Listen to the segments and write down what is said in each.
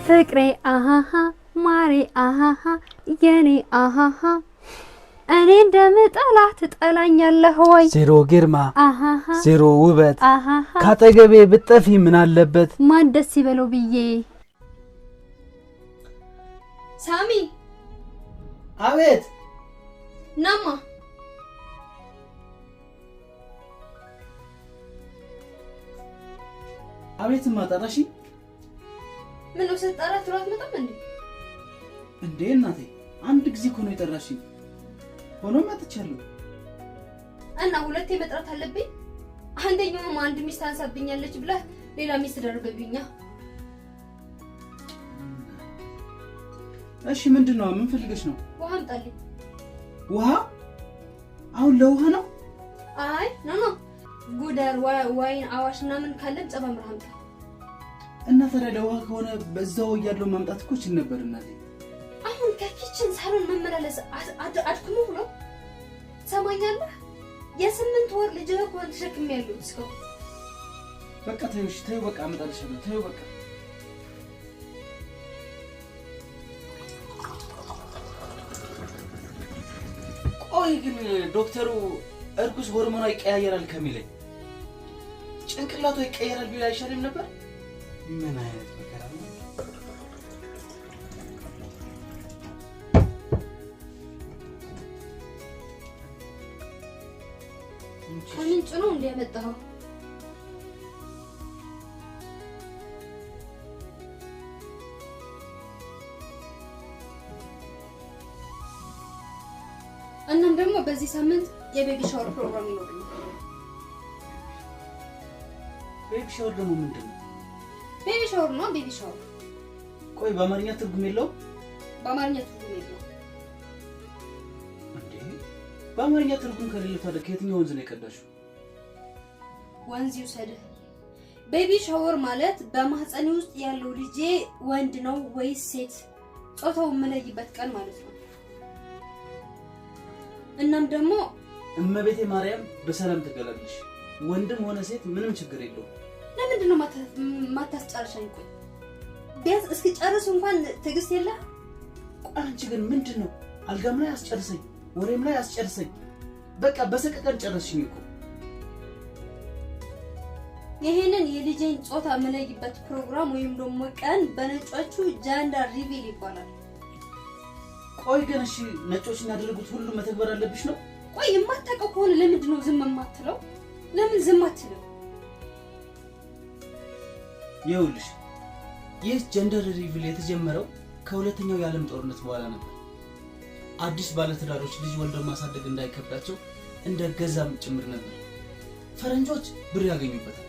ፍቅሬ አሃሃ ማሬ አሃሃ የኔ አሃሃ እኔ እንደምጠላህ ትጠላኛለህ ወይ ዜሮ ግርማ ዜሮ ውበት ካጠገቤ ብትጠፊ ምን አለበት ማን ደስ ይበለው ብዬ ሳሚ አቤት ናማ አቤት ማጣራሽ ምን ነው ሰጣራት ትሯት መጣም እንዴ እናቴ አንድ ጊዜ እኮ ነው የጠራሽኝ ሆኖ መጥቻለሁ እና ሁለቴ መጥራት አለብኝ አንደኛው አንድ ሚስት አንሳብኛለች ብላ ሌላ ሚስት ደርገብኛ እሺ ምንድነው ምን ፈልገሽ ነው ውሃ አምጣልኝ ውሃ አሁን ለውሃ ነው አይ ኖ ጉደር ዋይን አዋሽና ምን ካለን ጸባምራ አምጣ እና ታዲያ ለውሃ ከሆነ በዛው ያለው ማምጣት እኮ ይችል ነበር እናቴ አሁን ከኪችን ሳሎን መመላለስ አድክሞ ነው ሰማኛለህ የ8 ወር ልጅ እንኳን ተሸክሜያለሁ እስከው በቃ ተይውሽ ተይው በቃ አመጣልሻለሁ ተይው በቃ ቆይ ግን ዶክተሩ እርጉዝ ሆርሞኗ ይቀያየራል ከሚለኝ ጭንቅላቷ ይቀየራል ቢል አይሻልም ነበር ምን አይነት መከራ ነው ከምንጭ ነው እንዲያመጣው እናም ደግሞ በዚህ ሳምንት የቤቢ ሻወር ፕሮግራም ይኖርናል ቤቢ ሻወር ደግሞ ምንድነው ቤቢ ሻወር ነው ቤቢ ሻወር ቆይ በአማርኛ ትርጉም የለው በአማርኛ ትርጉም የለው እንዴ በአማርኛ ትርጉም ከሌለው ታዲያ ከየትኛው ወንዝ ነው የቀዳሽው ወንዝ ይውሰድ ቤቢ ሻወር ማለት በማህፀኔ ውስጥ ያለው ልጄ ወንድ ነው ወይስ ሴት ጾታው መለይበት ቀን ማለት ነው እናም ደግሞ እመቤቴ ማርያም በሰላም ተገላግልሽ ወንድም ሆነ ሴት ምንም ችግር የለው ለምንድን ነው ማታስጨርሻኝ ቆይ ቢያንስ እስኪ ጨርስ እንኳን ትግስት የለ አንቺ ግን ምንድነው አልጋም ላይ አስጨርሰኝ ወሬም ላይ አስጨርሰኝ በቃ በሰቀቀን ጨረስሽኝ እኮ ይሄንን የልጄን ጾታ መለይበት ፕሮግራም ወይም ደግሞ ቀን በነጮቹ ጀንደር ሪቪል ይባላል ቆይ ግን እሺ ነጮች እናደርጉት ሁሉ መተግበር አለብሽ ነው ቆይ የማታውቀው ከሆነ ለምንድን ነው ዝም የማትለው ለምን ዝም አትለው ይኸውልሽ ይህ ጀንደር ሪቪል የተጀመረው ከሁለተኛው የዓለም ጦርነት በኋላ ነበር አዲስ ባለትዳሮች ልጅ ወልደው ማሳደግ እንዳይከብዳቸው እንደ ገዛም ጭምር ነበር ፈረንጆች ብር ያገኙበታል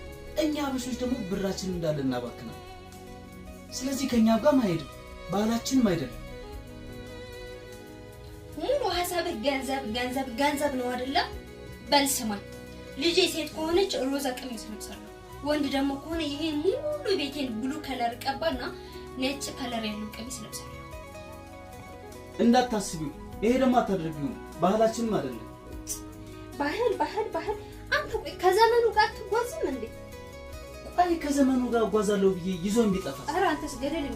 እኛ አበሾች ደግሞ ብራችንን እንዳለ እናባክናለን ስለዚህ ከኛ ጋር ማይሄድ ባህላችንም አይደለም ሙሉ ሐሳብህ ገንዘብ ነው አይደለ በልስማኝ ልጄ ሴት ከሆነች ሮዛ ቀሚስ ለብሳለሁ ወንድ ደግሞ ከሆነ ይሄ ሙሉ ቤቴን ብሉ ከለር ቀባና ነጭ ከለር ያለው ቀሚስ ለብሳለሁ እንዳታስቢው ይሄ ደግሞ አታድርጊው ባህላችንም አይደለም ባህል አንተ ቆይ ከዘመኑ ጋር ትጓዝም እንዴ አይ ከዘመኑ ጋር ጓዛለው ብዬ ይዞን ቢጠፋ ኧረ አንተስ ገደል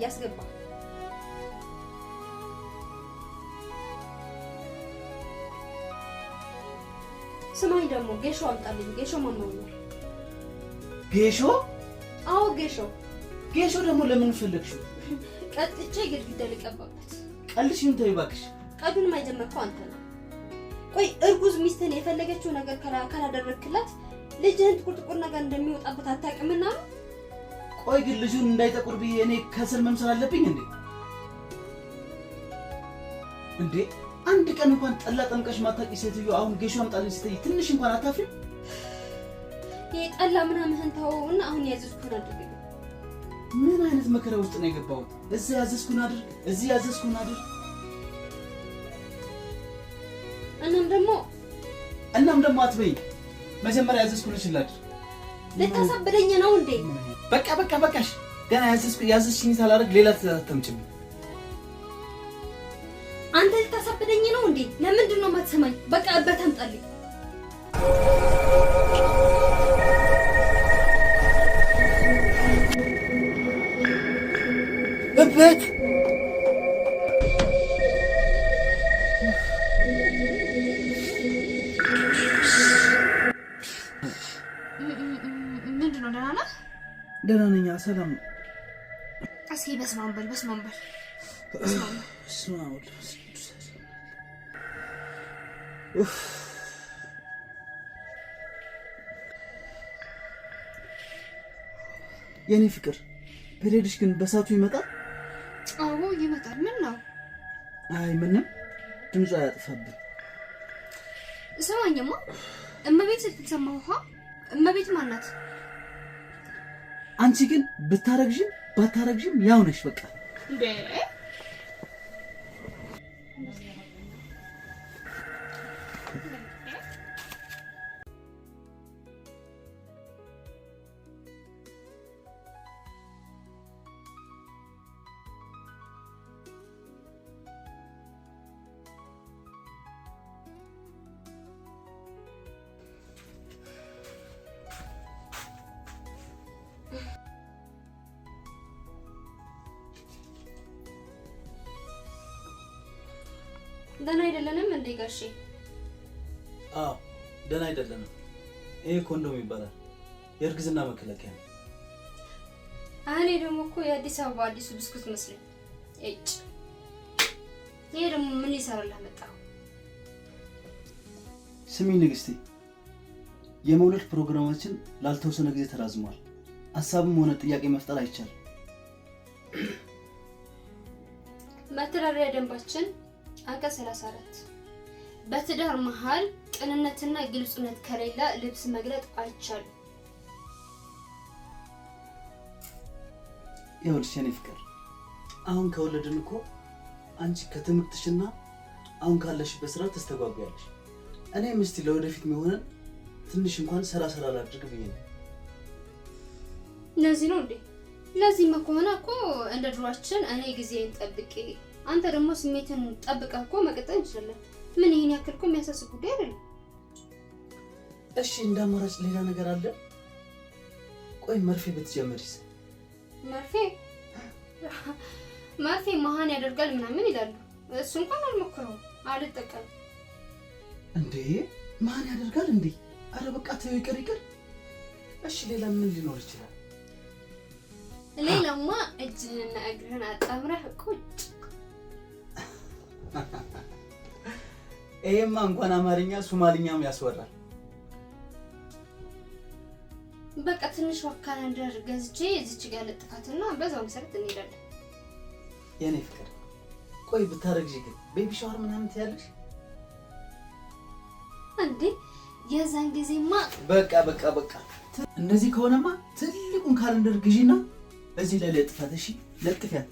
ያስገባ ስማኝ ደግሞ ጌሾ አምጣልኝ ጌሾ ማነው ጌሾ አዎ ጌሾ ደግሞ ለምን ፈለግሽው ቀጥቼ ግድግዳ ልቀባበት ቀልሽን ተይ እባክሽ ቀዱን ማይጀመርከው አንተ ነህ ቆይ እርጉዝ ሚስትን የፈለገችው ነገር ካላደረክላት ልጅህን ጥቁር ነገር እንደሚወጣበት አታውቅምና ቆይ ግን ልጁን እንዳይጠቁር ብዬ እኔ ከስር መምሰል አለብኝ እንዴ አንድ ቀን እንኳን ጠላ ጠምቀሽ ማታቂ ሴትዮ አሁን ጌሾ አምጣልኝ ስትይ ትንሽ እንኳን አታፍሪም የጠላ ምናምን ተውና አሁን ያዘዝኩን አድርግ ምን አይነት መከራ ውስጥ ነው የገባሁት እዚህ ያዘዝኩን አድርግ እናም ደግሞ አትበይ መጀመሪያ ያዘዝኩልሽ ላድር ልታሳብደኝ ነው እንዴ በቃሽ ገና ያዘዝሽኝ ሳላደርግ ሌላ ተተምጭም አንተ ልታሳብደኝ ነው እንዴ ለምንድን ነው የማትሰማኝ በቃ በተምጣልኝ አለበት። ምንድን ነው? ደህና ነህ? ደህና ነኝ። ሰላም ነው። እስኪ በስመ አብ በል። የኔ ፍቅር ፔሬድሽ ግን በሳቱ ይመጣል? አዎ ይመጣል። ምን ነው? አይ ምንም፣ ድምፁ አያጥፋብን። ስማኝማ፣ እመቤት ስትሰማውሃ። እመቤት ማናት? አንቺ ግን ብታረግዥም ባታረግዥም ያው ነሽ በቃ። እንዴ ደህና አይደለንም እንዴ ጋሼ? አዎ ደህና አይደለንም። ይሄ ኮንዶም ይባላል፣ የእርግዝና መከላከያ ነው። እኔ ደግሞ እኮ የአዲስ አበባ አዲሱ ብስኩት መስለኝ። እጭ ይሄ ደግሞ ምን ይሰራል አመጣው? ስሚ ንግስቴ፣ የመውለድ ፕሮግራማችን ላልተወሰነ ጊዜ ተራዝሟል። ሀሳብም ሆነ ጥያቄ መፍጠር አይቻልም። መተዳደሪያ ደንባችን አንቀጽ 34 በትዳር መሃል ቅንነትና ግልጽነት ከሌለ ልብስ መግለጥ አይቻልም። ይኸውልሽ የኔ ፍቅር፣ አሁን ከወለድን እኮ አንቺ ከትምህርትሽና አሁን ካለሽበት ስራ ተስተጓጉያለሽ። እኔም እስቲ ለወደፊት የሚሆነን ትንሽ እንኳን ሰራ ላድርግ ብዬ ነው። ለዚህ ነው እንዴ? ለዚህማ ከሆነ እኮ እንደ ድሯችን እኔ ጊዜን ጠብቄ አንተ ደግሞ ስሜትን ጠብቀህ እኮ መቀጠል እንችላለን። ምን ይሄን ያክል እኮ የሚያሳስብ ጉዳይ አይደለም። እሺ እንዳማራጭ ሌላ ነገር አለ? ቆይ መርፌ ብትጀምሪስ? መርፌ መሃን ያደርጋል ምናምን ይላሉ። እሱ እንኳን አልሞክረውም፣ አልጠቀምም። እንዴ መሃን ያደርጋል እንዴ? አረ በቃ ተይው፣ ይቅር። እሺ ሌላ ምን ሊኖር ይችላል? ሌላማ እጅንና እግርህን አጣምረህ ቁጭ። ይሄማ እንኳን አማርኛ ሶማሊኛም ያስወራል። በቃ ትንሽ ካላንደር ገዝቼ እዚች ጋር ለጥፋትና በዛው መሰረት እንሄዳለን። የኔ ፍቅር ቆይ ብታረግጂ ግን ቤቢ ሻወር ምናምን ትያለሽ እንዴ? የዛን ጊዜማ በቃ እንደዚህ ከሆነማ ትልቁን ካላንደር ግዢና እዚህ ላይ ለጥፋት። እሺ ለጥፊያት።